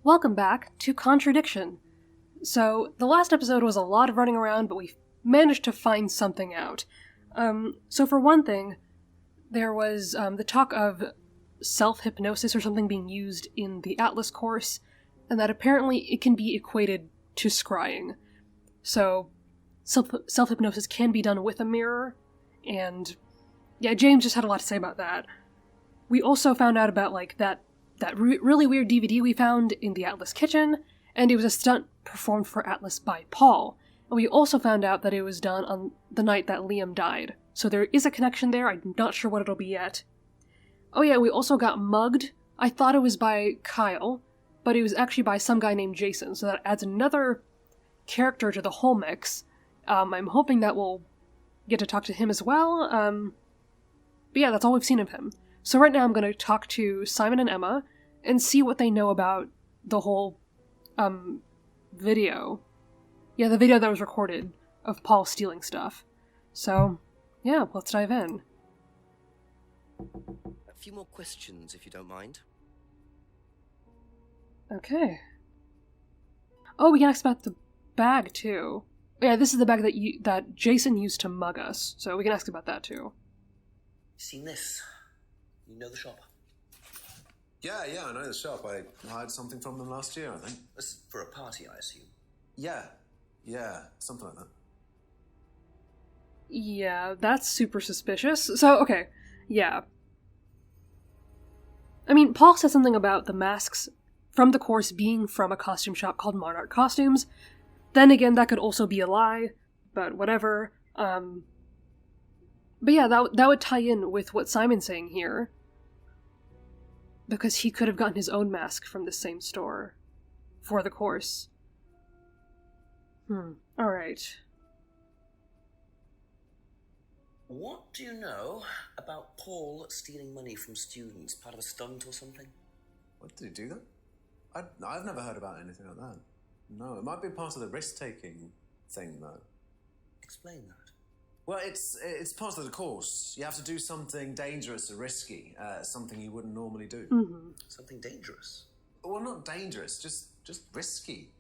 Welcome back to Contradiction. So, the last episode was a lot of running around, but we managed to find something out. So for one thing, there was the talk of self-hypnosis or something being used in the Atlas course, and that apparently it can be equated to scrying. So, self-hypnosis can be done with a mirror, and yeah, James just had a lot to say about that. We also found out about, that really weird DVD we found in the Atlas kitchen, and it was a stunt performed for Atlas by Paul. And we also found out that it was done on the night that Liam died. So there is a connection there, I'm not sure what it'll be yet. Oh yeah, we also got mugged. I thought it was by Kyle, but it was actually by some guy named Jason, so that adds another character to the whole mix. I'm hoping that we'll get to talk to him as well. But yeah, that's all we've seen of him. So right now I'm going to talk to Simon and Emma and see what they know about the whole, video. Yeah, the video that was recorded of Paul stealing stuff. So, yeah, let's dive in. A few more questions, if you don't mind. Okay. Oh, we can ask about the bag, too. Yeah, this is the bag that Jason used to mug us, so we can ask about that, too. Seen this? You know the shop? Yeah, I know the shop. I hired something from them last year, I think. This for a party, I assume. Yeah, something like that. Yeah, that's super suspicious. So, okay, yeah. I mean, Paul said something about the masks from the course being from a costume shop called Monarch Costumes. Then again, that could also be a lie, but whatever. But yeah, that would tie in with what Simon's saying here. Because he could have gotten his own mask from the same store. For the course. Alright. What do you know about Paul stealing money from students? Part of a stunt or something? What, did he do that? I've never heard about anything like that. No, it might be part of the risk-taking thing, though. Explain that. Well, it's part of the course. You have to do something dangerous or risky, something you wouldn't normally do. Mm-hmm. Something dangerous? Well, not dangerous, just risky.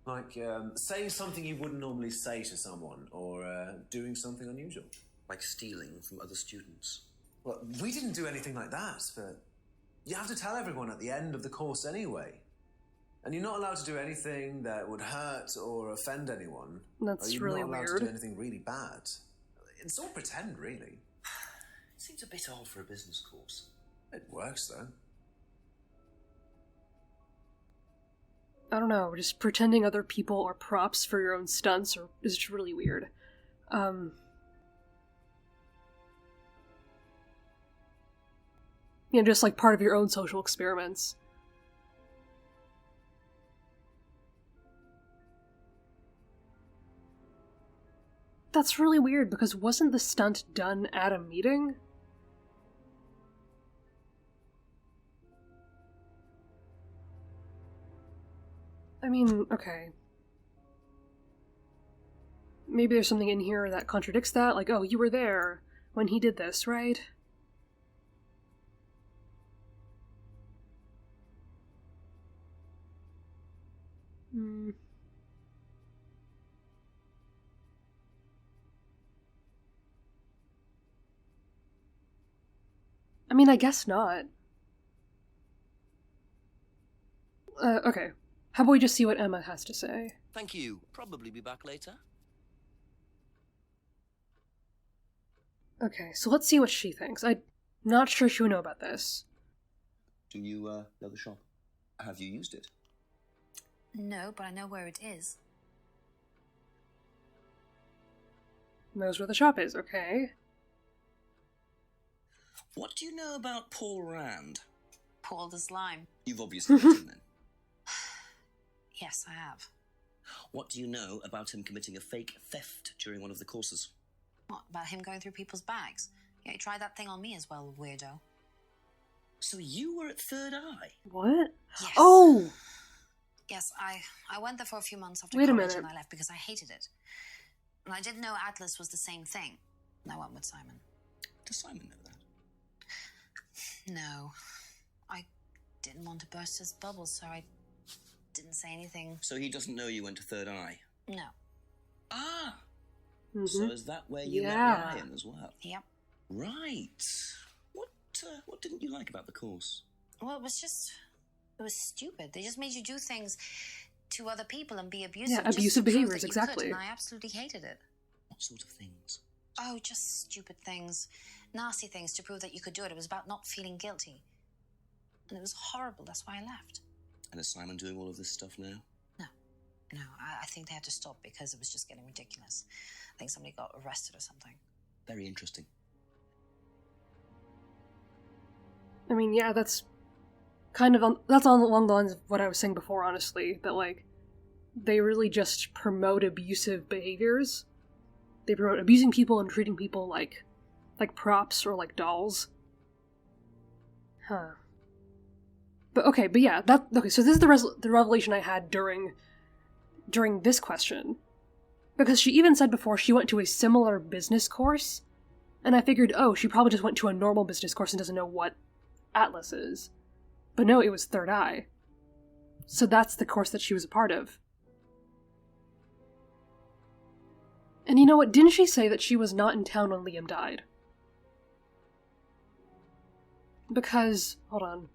Like, saying something you wouldn't normally say to someone, or doing something unusual. Like stealing from other students? Well, we didn't do anything like that, but you have to tell everyone at the end of the course anyway. And you're not allowed to do anything that would hurt or offend anyone. That's really You're not allowed weird. to do anything really bad. It's all pretend, really. It seems a bit odd for a business course. It works, though. I don't know, just pretending other people are props for your own stunts is just really weird. Just like part of your own social experiments. That's really weird, because wasn't the stunt done at a meeting? I mean, okay. Maybe there's something in here that contradicts that, like, oh, you were there when he did this, right? I mean, I guess not. Okay. How about we just see what Emma has to say? Thank you. Probably be back later. Okay, so let's see what she thinks. I'm not sure she would know about this. Do you know the shop? Have you used it? No, but I know where it is. Knows where the shop is, okay. What do you know about Paul Rand? Paul the Slime. You've obviously met him then. Yes, I have. What do you know about him committing a fake theft during one of the courses? What, about him going through people's bags? Yeah, he tried that thing on me as well, weirdo. So you were at Third Eye? What? Yes. Oh! Yes, I went there for a few months after Wait a college minute. and I left because I hated it. And I didn't know Atlas was the same thing. And I went with Simon. Does Simon know that? No. I didn't want to burst his bubble, so I didn't say anything. So he doesn't know you went to Third Eye? No. Ah! Mm-hmm. So is that where you met Ryan as well? Yep. Right. What didn't you like about the course? Well, it was stupid. They just made you do things to other people and be abusive. Yeah, just abusive to prove behaviors, that you exactly. could, and I absolutely hated it. What sort of things? Oh, just stupid things. Nasty things to prove that you could do it. It was about not feeling guilty. And it was horrible. That's why I left. And is Simon doing all of this stuff now? No, I think they had to stop because it was just getting ridiculous. I think somebody got arrested or something. Very interesting. I mean, yeah, that's kind of along the lines of what I was saying before, honestly, that, like, they really just promote abusive behaviors. They promote abusing people and treating people like props or like dolls. Huh. But yeah, so this is the revelation I had during this question. Because she even said before she went to a similar business course, and I figured, oh, she probably just went to a normal business course and doesn't know what Atlas is. But no, it was Third Eye. So that's the course that she was a part of. And you know what, didn't she say that she was not in town when Liam died? Because, hold on.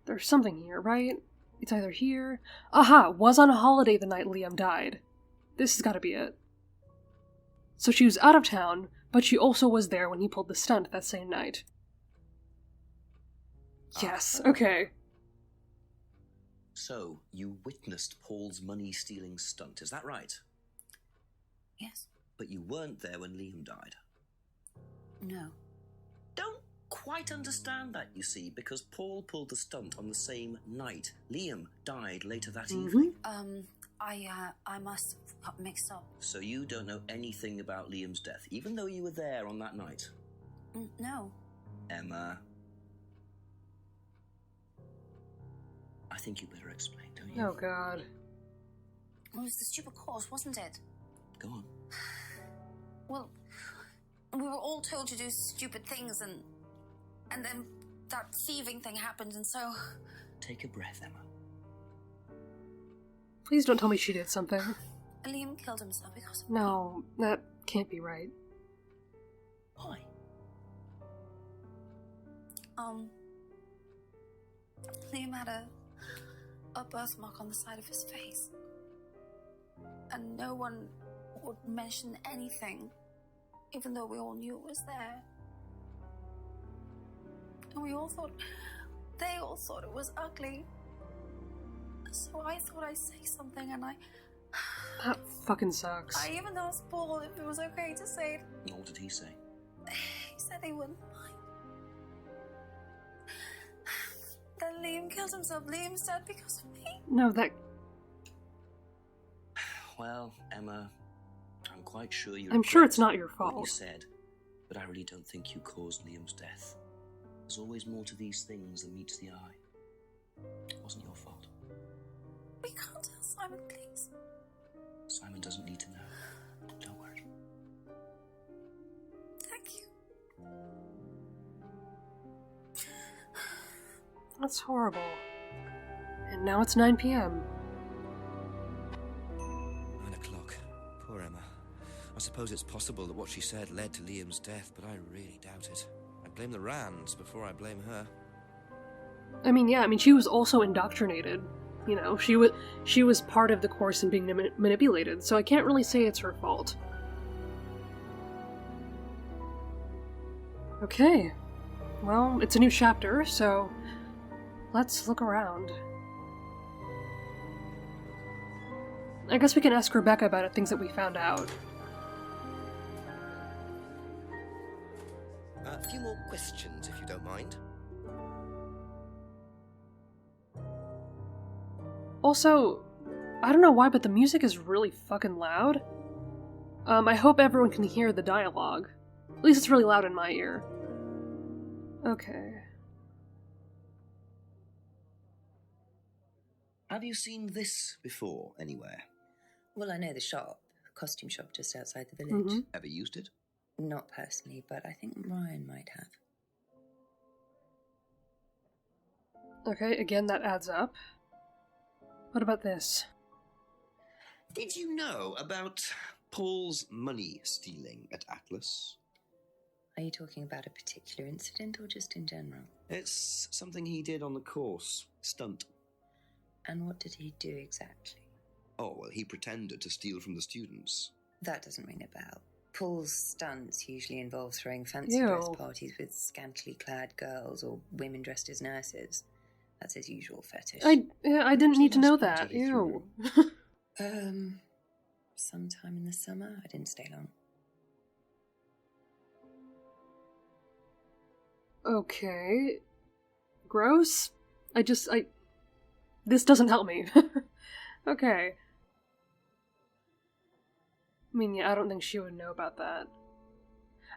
There's something here, right? It's either here... Aha! Was on a holiday the night Liam died. This has gotta be it. So she was out of town, but she also was there when he pulled the stunt that same night. Yes, okay. So, you witnessed Paul's money-stealing stunt, is that right? Yes. But you weren't there when Liam died. No. Don't quite understand that, you see, because Paul pulled the stunt on the same night. Liam died later that evening. I must have got mixed up. So you don't know anything about Liam's death, even though you were there on that night? No. Emma. I think you better explain, don't you? Oh god. It was the stupid course, wasn't it? Go on. Well, we were all told to do stupid things, and then that thieving thing happened, and so... Take a breath, Emma. Please don't tell me she did something. Liam killed himself because of No, that can't be right. Why? Liam had a birthmark on the side of his face. And no one would mention anything, even though we all knew it was there. And they all thought it was ugly. So I thought I'd say something, and That fucking sucks. I even asked Paul if it was okay to say it. What did he say? He said he wouldn't mind. Then Liam killed himself. Liam's dead because of me. No, that... Well, Emma, I'm quite sure you I'm sure it's not your what you fault. said, but I really don't think you caused Liam's death. There's always more to these things than meets the eye. It wasn't your fault. We can't tell Simon, please. Simon doesn't need to know. Don't worry. Thank you. That's horrible. And now it's 9 p.m. 9 o'clock. Poor Emma. I suppose it's possible that what she said led to Liam's death, but I really doubt it. I blame the Rands before I blame her. I mean, she was also indoctrinated. You know, she was part of the course and being manipulated, so I can't really say it's her fault. Okay. Well, it's a new chapter, so let's look around. I guess we can ask Rebecca about things that we found out. A few more questions, if you don't mind. Also, I don't know why, but the music is really fucking loud. I hope everyone can hear the dialogue. At least it's really loud in my ear. Okay. Have you seen this before, anywhere? Well, I know the shop, costume shop just outside the village. Mm-hmm. Ever used it? Not personally, but I think Ryan might have. Okay, again, that adds up. What about this? Did you know about Paul's money stealing at Atlas? Are you talking about a particular incident or just in general? It's something he did on the course. Stunt. And what did he do exactly? Oh, well, he pretended to steal from the students. That doesn't ring a bell. Paul's stunts usually involve throwing fancy Ew. dress parties with scantily clad girls or women dressed as nurses. That's his usual fetish. I didn't need to know Last that. party he Ew. Sometime in the summer. I didn't stay long. Okay. Gross? This doesn't help me. Okay. I mean, yeah, I don't think she would know about that.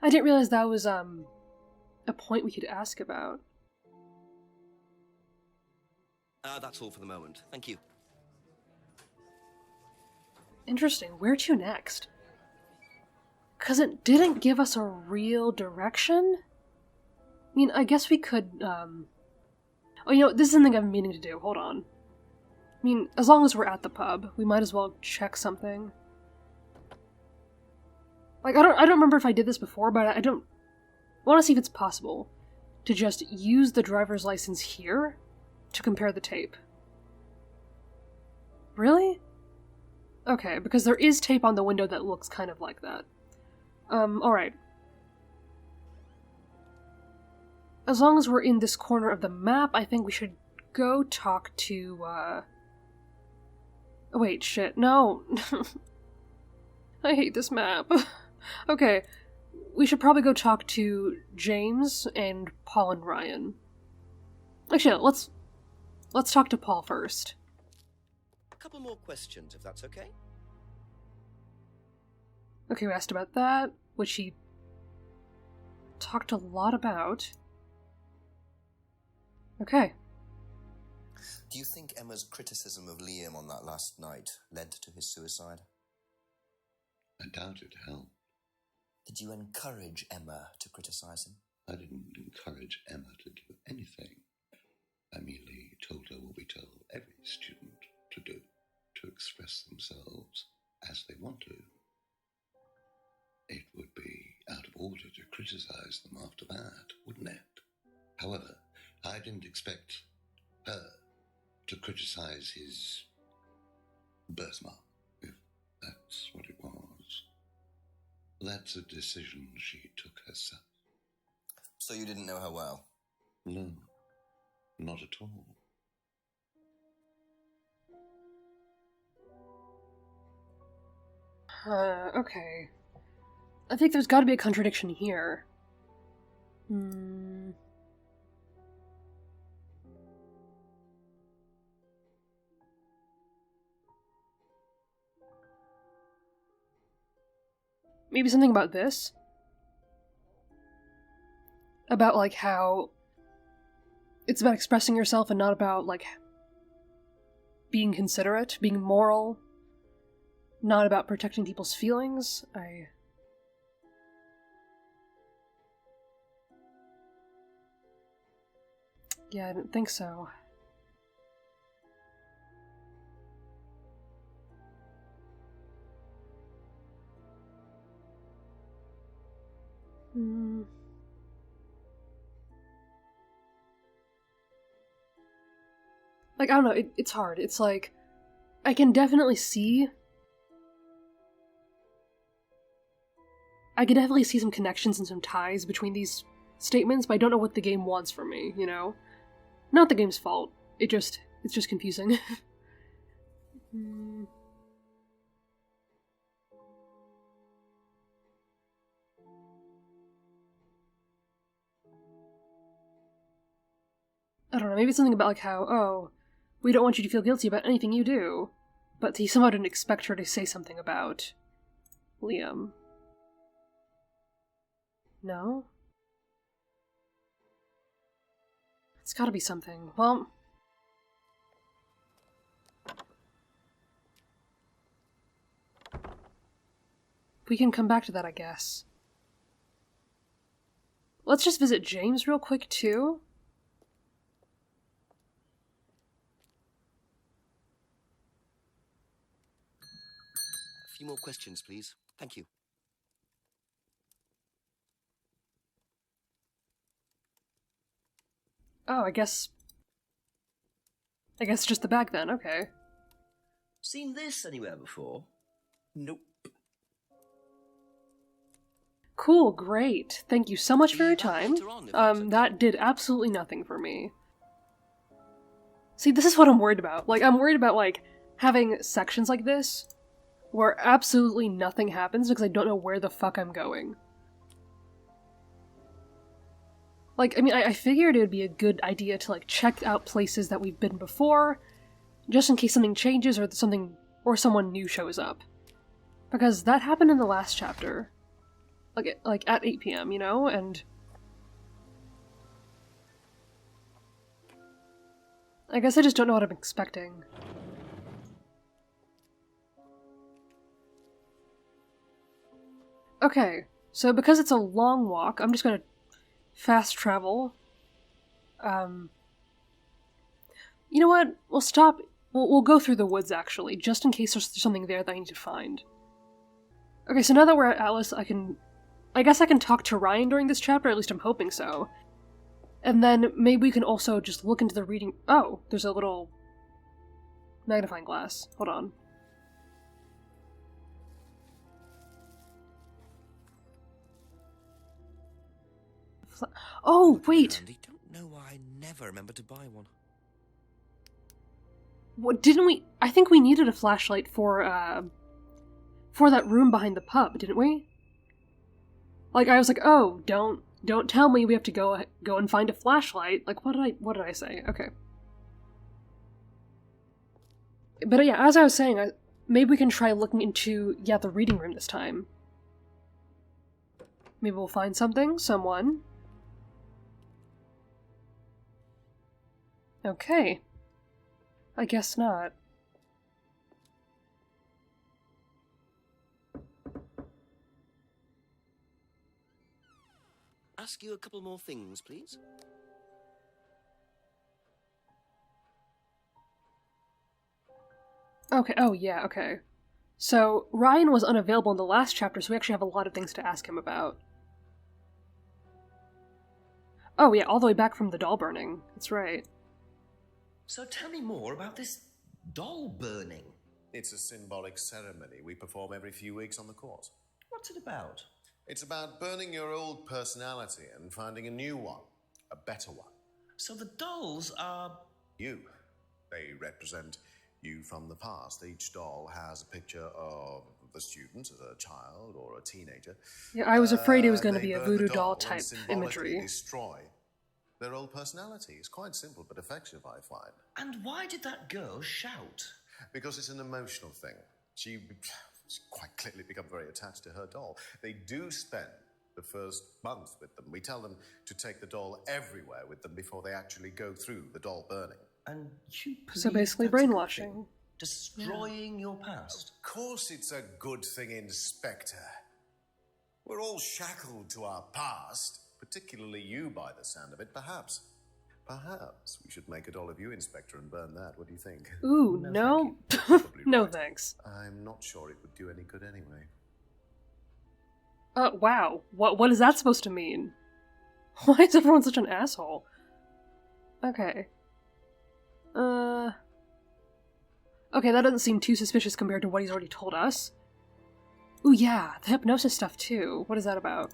I didn't realize that was, a point we could ask about. That's all for the moment. Thank you. Interesting. Where to next? 'Cause it didn't give us a real direction? I mean, I guess we could, Oh, you know, this is something I've been meaning to do. Hold on. I mean, as long as we're at the pub, we might as well check something. Like, I don't remember if I did this before, but I don't want to see if it's possible to just use the driver's license here to compare the tape. Really? Okay, because there is tape on the window that looks kind of like that. Alright. As long as we're in this corner of the map, I think we should go talk to, Oh, wait, shit, no. I hate this map. Okay, we should probably go talk to James and Paul and Ryan. Actually, let's talk to Paul first. A couple more questions, if that's okay? Okay, we asked about that, which he talked a lot about. Okay. Do you think Emma's criticism of Liam on that last night led to his suicide? I doubt it helped. Did you encourage Emma to criticize him? I didn't encourage Emma to do anything. I merely told her what we tell every student to do, to express themselves as they want to. It would be out of order to criticize them after that, wouldn't it? However, I didn't expect her to criticize his birthmark, if that's what it was. That's a decision she took herself. So you didn't know her well? No, not at all. Okay. I think there's gotta be a contradiction here. Maybe something about this? About, like, how it's about expressing yourself and not about, like, being considerate, being moral, not about protecting people's feelings. Yeah, I didn't think so. Like, I don't know, it's hard. It's like, I can definitely see some connections and some ties between these statements, but I don't know what the game wants from me, you know? Not the game's fault. It's just confusing. I don't know, maybe it's something about, like, how, oh, we don't want you to feel guilty about anything you do, but he somehow didn't expect her to say something about Liam. No? It's gotta be something. Well, we can come back to that, I guess. Let's just visit James real quick, too. few more questions, please. Thank you. Oh, I guess just the bag then, okay. Seen this anywhere before? Nope. Cool, great. Thank you so much for Be your back time. later on, if that's okay. That did absolutely nothing for me. See, this is what I'm worried about. Like, I'm worried about, like, having sections like this where absolutely nothing happens because I don't know where the fuck I'm going. Like, I mean, I figured it would be a good idea to, like, check out places that we've been before, just in case something changes or someone new shows up. Because that happened in the last chapter. Like at 8 p.m., you know? And I guess I just don't know what I'm expecting. Okay, so because it's a long walk, I'm just gonna fast travel. You know what? We'll stop. We'll go through the woods, actually, just in case there's something there that I need to find. Okay, so now that we're at Alice, I guess I can talk to Ryan during this chapter, at least I'm hoping so. And then maybe we can also just look into the reading. Oh, there's a little magnifying glass. Hold on. Oh, wait! Andy, don't know why I never remember to buy one. What, didn't we? I think we needed a flashlight for that room behind the pub, didn't we? Like, I was like, oh, don't tell me we have to go and find a flashlight. Like, what did I say? Okay. But yeah, as I was saying, maybe we can try looking into, the reading room this time. Maybe we'll find someone. Okay. I guess not. Ask you a couple more things, please. Okay, oh yeah, okay. So, Ryan was unavailable in the last chapter, so we actually have a lot of things to ask him about. Oh yeah, all the way back from the doll burning. That's right. So tell me more about this doll burning. It's a symbolic ceremony we perform every few weeks on the course. What's it about? It's about burning your old personality and finding a new one, a better one. So the dolls are... You. They represent you from the past. Each doll has a picture of the student as a child or a teenager. Yeah, I was afraid it was going to They be a burn voodoo the doll and type symbolically imagery. destroy their old personality. It's quite simple but effective, I find. And why did that girl shout? Because it's an emotional thing. She's quite clearly become very attached to her doll. They do spend the first month with them. We tell them to take the doll everywhere with them before they actually go through the doll burning. And you So believe basically that's a good brainwashing. thing? Destroying your past. Of course it's a good thing, Inspector. We're all shackled to our past, particularly you by the sound of it. Perhaps we should make a doll of you, Inspector, and burn that. What do you think? Ooh, no. Probably No right. thanks. I'm not sure it would do any good anyway. Wow. What is that supposed to mean? Why is everyone such an asshole? Okay. Okay, that doesn't seem too suspicious compared to what he's already told us. Ooh, yeah, the hypnosis stuff too. What is that about?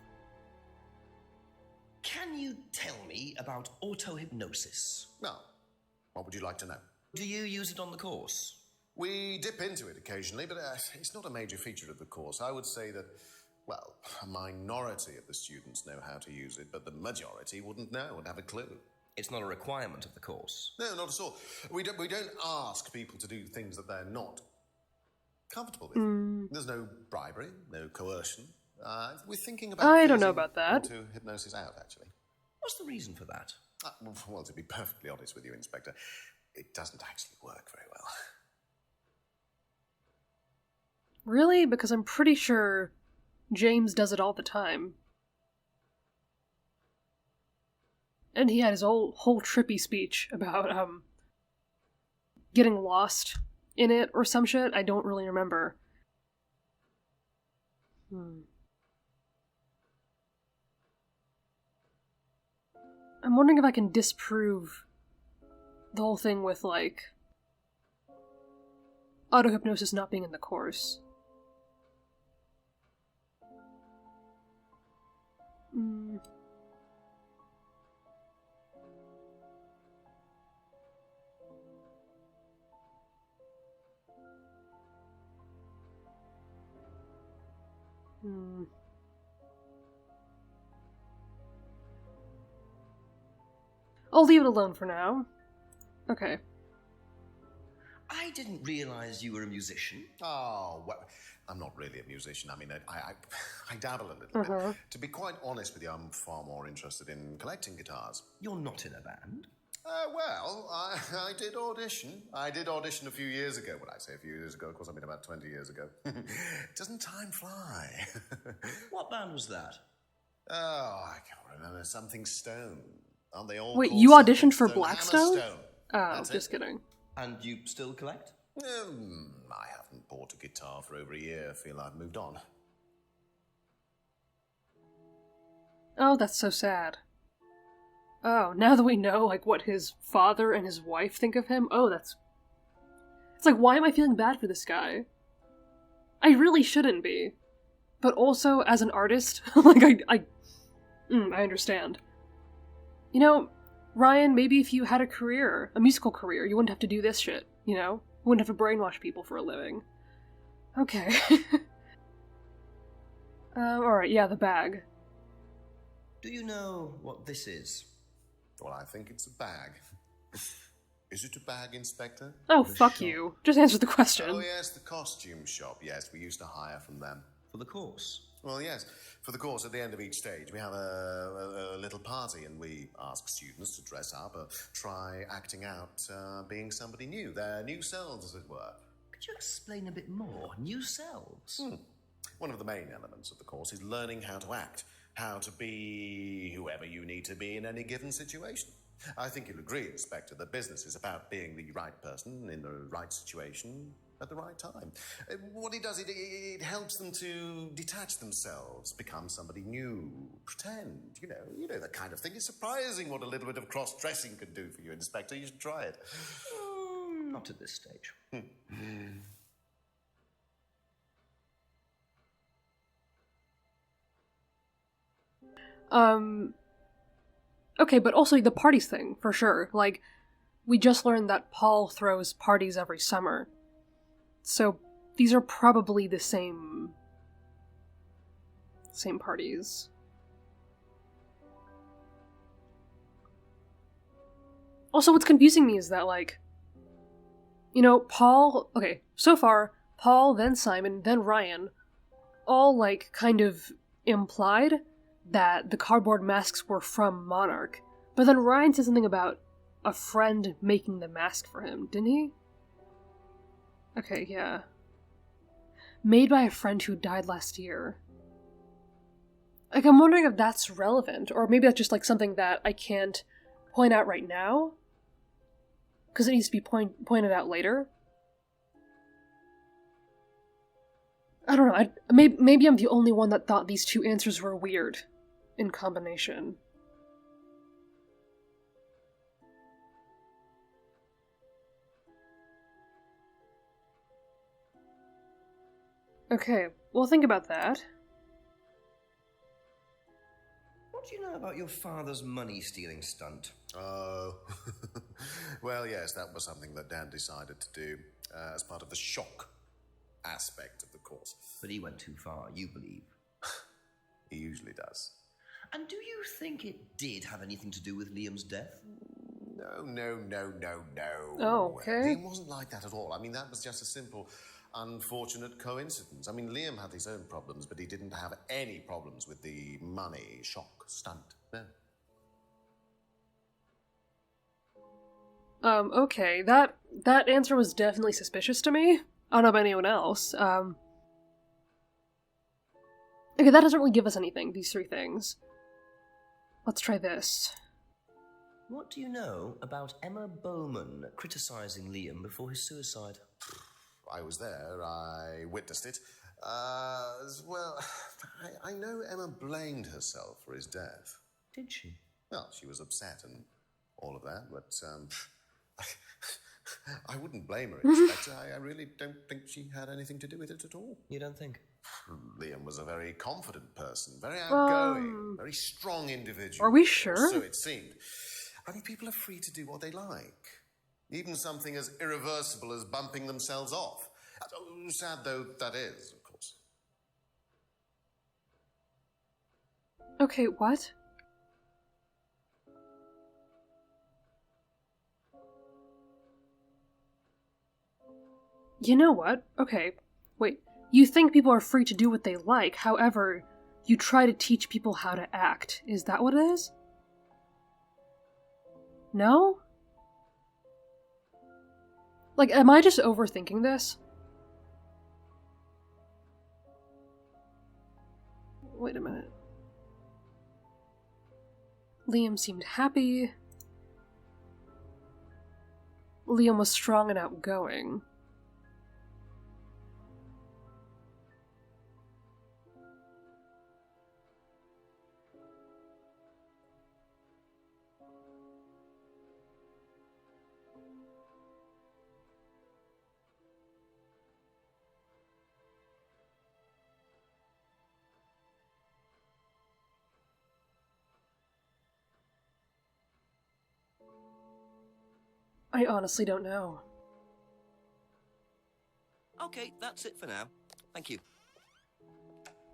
Can you tell me about auto-hypnosis? Now, what would you like to know? Do you use it on the course? We dip into it occasionally, but it's not a major feature of the course. I would say that, well, a minority of the students know how to use it, but the majority wouldn't know and have a clue. It's not a requirement of the course. No, not at all. We don't ask people to do things that they're not comfortable with. There's no bribery, no coercion. We're thinking about I don't know phasing about that. auto-hypnosis out, actually. What's the reason for that? Well, to be perfectly honest with you, Inspector, it doesn't actually work very well. Really? Because I'm pretty sure James does it all the time. And he had his whole trippy speech about, getting lost in it or some shit. I don't really remember. I'm wondering if I can disprove the whole thing with, like, auto-hypnosis not being in the course. I'll leave it alone for now. Okay. I didn't realize you were a musician. Oh, well, I'm not really a musician. I mean, I dabble a little bit. To be quite honest with you, I'm far more interested in collecting guitars. You're not in a band. Well, I did audition. I did audition a few years ago. When I say a few years ago, of course, I mean about 20 years ago. Doesn't time fly? What band was that? Oh, I can't remember. Something Stone. Aren't they all? Wait, called you something auditioned for Stone? Blackstone? Hammerstone. Oh, That's just it. kidding. And you still collect? I haven't bought a guitar for over a year. I feel I've moved on. Oh, that's so sad. Oh, now that we know, like, what his father and his wife think of him, it's like, why am I feeling bad for this guy? I really shouldn't be. But also, as an artist, like, I understand. You know, Ryan, maybe if you had a career, a musical career, you wouldn't have to do this shit, you know? You wouldn't have to brainwash people for a living. Okay. Alright, yeah, the bag. Do you know what this is? Well, I think it's a bag. Is it a bag, Inspector? Oh, The fuck shop. you. Just answer the question. Oh, yes, the costume shop. Yes, we used to hire from them. For the course? Well, yes. For the course, at the end of each stage, we have a little party, and we ask students to dress up or try acting out being somebody new, their new selves, as it were. Could you explain a bit more? New selves? One of the main elements of the course is learning how to act, how to be whoever you need to be in any given situation. I think you'll agree, Inspector, that business is about being the right person in the right situation at the right time. What it does, it helps them to detach themselves, become somebody new, pretend, you know that kind of thing. It's surprising what a little bit of cross-dressing can do for you, Inspector. You should try it. Not at this stage. Okay, but also the parties thing, for sure. Like, we just learned that Paul throws parties every summer. So, these are probably the same parties. Also, what's confusing me is that, like, you know, Paul... Okay, so far, Paul, then Simon, then Ryan, all, like, kind of implied that the cardboard masks were from Monarch. But then Ryan said something about a friend making the mask for him, didn't he? Okay, yeah. Made by a friend who died last year. Like, I'm wondering if that's relevant, or maybe that's just, like, something that I can't point out right now, because it needs to be pointed out later. I don't know, maybe I'm the only one that thought these two answers were weird in combination. Okay, well, think about that. What do you know about your father's money-stealing stunt? Oh, well, yes, that was something that Dan decided to do as part of the shock aspect of the course. But he went too far, you believe. He usually does. And do you think it did have anything to do with Liam's death? No. Oh, okay. Liam wasn't like that at all. I mean, that was just a simple, unfortunate coincidence. I mean, Liam had his own problems, but he didn't have any problems with the money shock stunt. No. Okay, that answer was definitely suspicious to me. I don't know about anyone else. Okay, that doesn't really give us anything, these three things. Let's try this. What do you know about Emma Bowman criticizing Liam before his suicide? I was there. I witnessed it. Well, I know Emma blamed herself for his death. Did she? Well, she was upset and all of that, but I wouldn't blame her, Inspector. I really don't think she had anything to do with it at all. You don't think? Liam was a very confident person, very outgoing, very strong individual. Are we sure? Or so it seemed. I mean, people are free to do what they like. Even something as irreversible as bumping themselves off. Sad though that is, of course. Okay, what? You know what? Okay, wait. You think people are free to do what they like, however, you try to teach people how to act. Is that what it is? No? Like, am I just overthinking this? Wait a minute. Liam seemed happy. Liam was strong and outgoing. I honestly don't know. Okay, that's it for now. Thank you.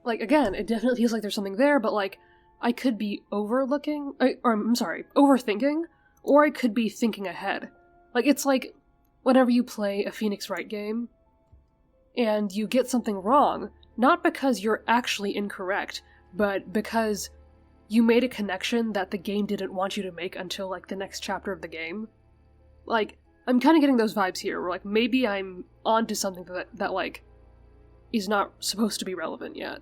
Like, again, it definitely feels like there's something there, but, like, I could be overthinking, or I could be thinking ahead. Like, it's like whenever you play a Phoenix Wright game, and you get something wrong, not because you're actually incorrect, but because you made a connection that the game didn't want you to make until, like, the next chapter of the game. Like, I'm kind of getting those vibes here, where, like, maybe I'm onto something that, like, is not supposed to be relevant yet.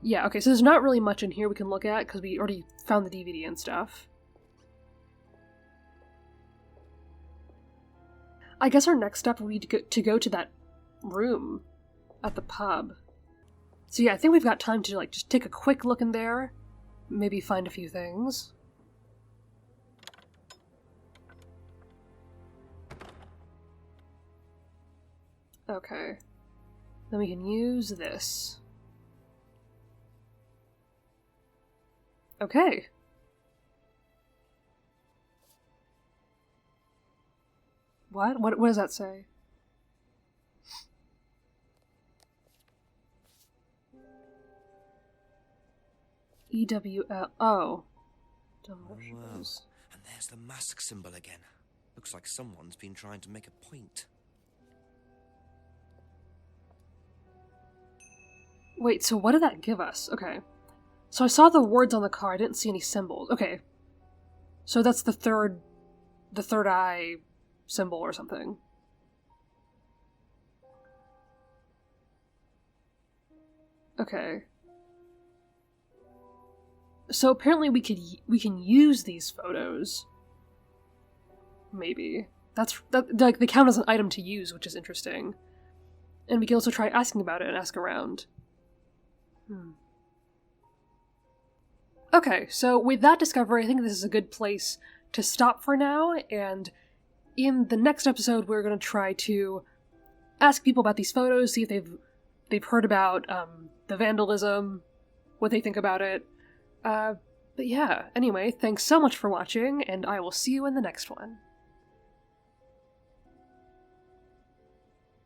Yeah, okay, so there's not really much in here we can look at, because we already found the DVD and stuff. I guess our next step will be to go to that room at the pub. So yeah, I think we've got time to, like, just take a quick look in there, maybe find a few things. Okay. Then we can use this. Okay. What? What does that say? EWL. Oh. Wow. And there's the mask symbol again. Looks like someone's been trying to make a point. Wait, so what did that give us? Okay. So I saw the words on the car, I didn't see any symbols. Okay. So that's the third eye symbol or something. Okay. So apparently we can use these photos. Maybe. Like, they count as an item to use, which is interesting. And we can also try asking about it and ask around. Okay, so with that discovery, I think this is a good place to stop for now, and in the next episode we're going to try to ask people about these photos, see if they've heard about the vandalism, what they think about it. But yeah, anyway, thanks so much for watching, and I will see you in the next one.